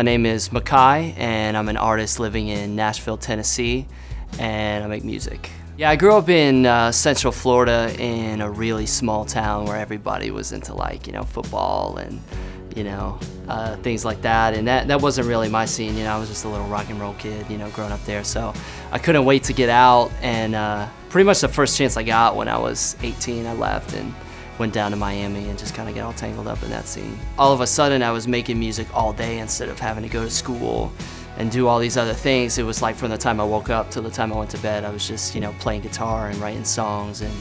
My name is Mikei, and I'm an artist living in Nashville, Tennessee, and I make music. Yeah, I grew up in Central Florida in a really small town where everybody was into football and things like that, and that wasn't really my scene. I was just a little rock and roll kid, growing up there. So I couldn't wait to get out, and pretty much the first chance I got when I was 18, I left and went down to Miami and just kind of got all tangled up in that scene. All of a sudden, I was making music all day instead of having to go to school and do all these other things. It was like from the time I woke up till the time I went to bed, I was just playing guitar and writing songs and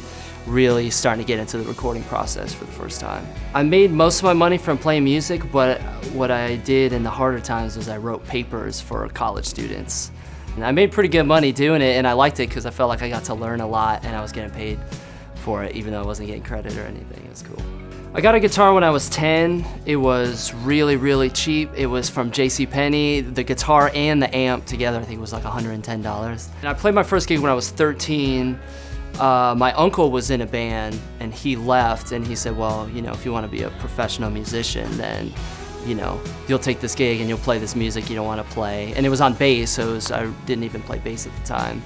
really starting to get into the recording process for the first time. I made most of my money from playing music, but what I did in the harder times was I wrote papers for college students. And I made pretty good money doing it, and I liked it because I felt like I got to learn a lot and I was getting paid for it, even though I wasn't getting credit or anything. It was cool. I got a guitar when I was 10. It was really, really cheap. It was from JCPenney. The guitar and the amp together, I think it was like $110. And I played my first gig when I was 13. My uncle was in a band and he left, and he said, well, if you want to be a professional musician, then you'll take this gig and you'll play this music you don't want to play. And it was on bass, so I didn't even play bass at the time.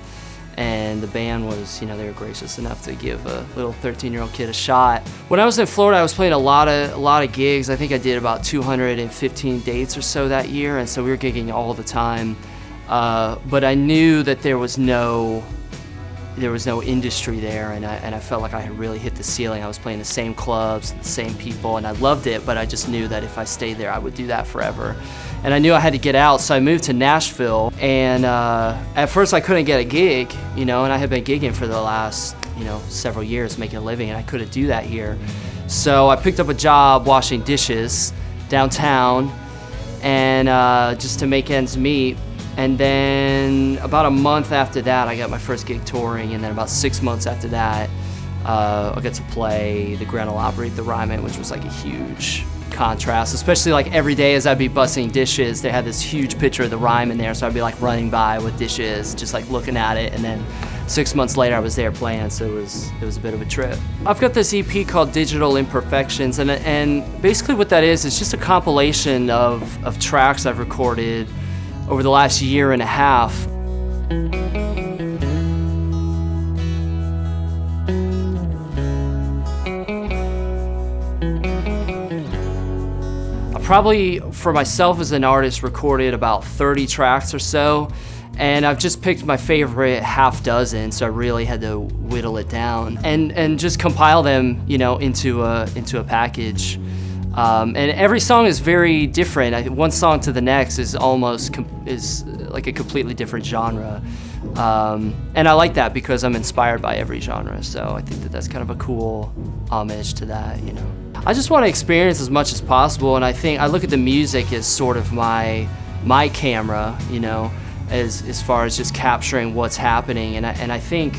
And the band was, they were gracious enough to give a little 13-year-old kid a shot. When I was in Florida, I was playing a lot of gigs. I think I did about 215 dates or so that year, and so we were gigging all the time. But I knew that there was no industry there, and I felt like I had really hit the ceiling. I was playing the same clubs, the same people, and I loved it, but I just knew that if I stayed there, I would do that forever. And I knew I had to get out, so I moved to Nashville, and at first I couldn't get a gig, and I had been gigging for the last, several years, making a living, and I couldn't do that here. So I picked up a job washing dishes downtown, and just to make ends meet. And then about a month after that, I got my first gig touring, and then about 6 months after that, I got to play the Grand Ole Opry at the Ryman, which was like a huge contrast, especially like every day as I'd be bussing dishes, they had this huge picture of the Ryman there, so I'd be like running by with dishes, just like looking at it, and then 6 months later I was there playing, so it was a bit of a trip. I've got this EP called Digital Imperfections, and basically what that is just a compilation of tracks I've recorded over the last year and a half. I probably, for myself as an artist, recorded about 30 tracks or so, and I've just picked my favorite half dozen, so I really had to whittle it down and just compile them, into a package. And every song is very different. One song to the next is is like a completely different genre. And I like that because I'm inspired by every genre. So I think that that's kind of a cool homage to that, I just want to experience as much as possible, and I think I look at the music as sort of my camera, as far as just capturing what's happening. And I think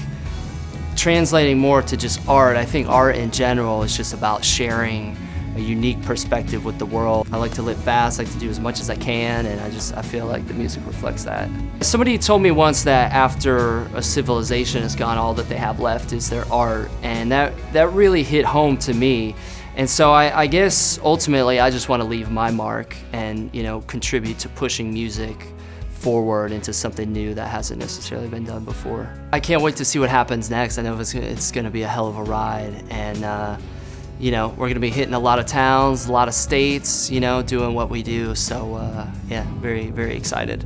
translating more to just art, I think art in general is just about sharing a unique perspective with the world. I like to live fast, I like to do as much as I can, and I feel like the music reflects that. Somebody told me once that after a civilization is gone, all that they have left is their art, and that really hit home to me. And so I guess ultimately I just want to leave my mark and contribute to pushing music forward into something new that hasn't necessarily been done before. I can't wait to see what happens next. I know it's going to be a hell of a ride, and we're going to be hitting a lot of towns, a lot of states, doing what we do. So yeah, very, very excited.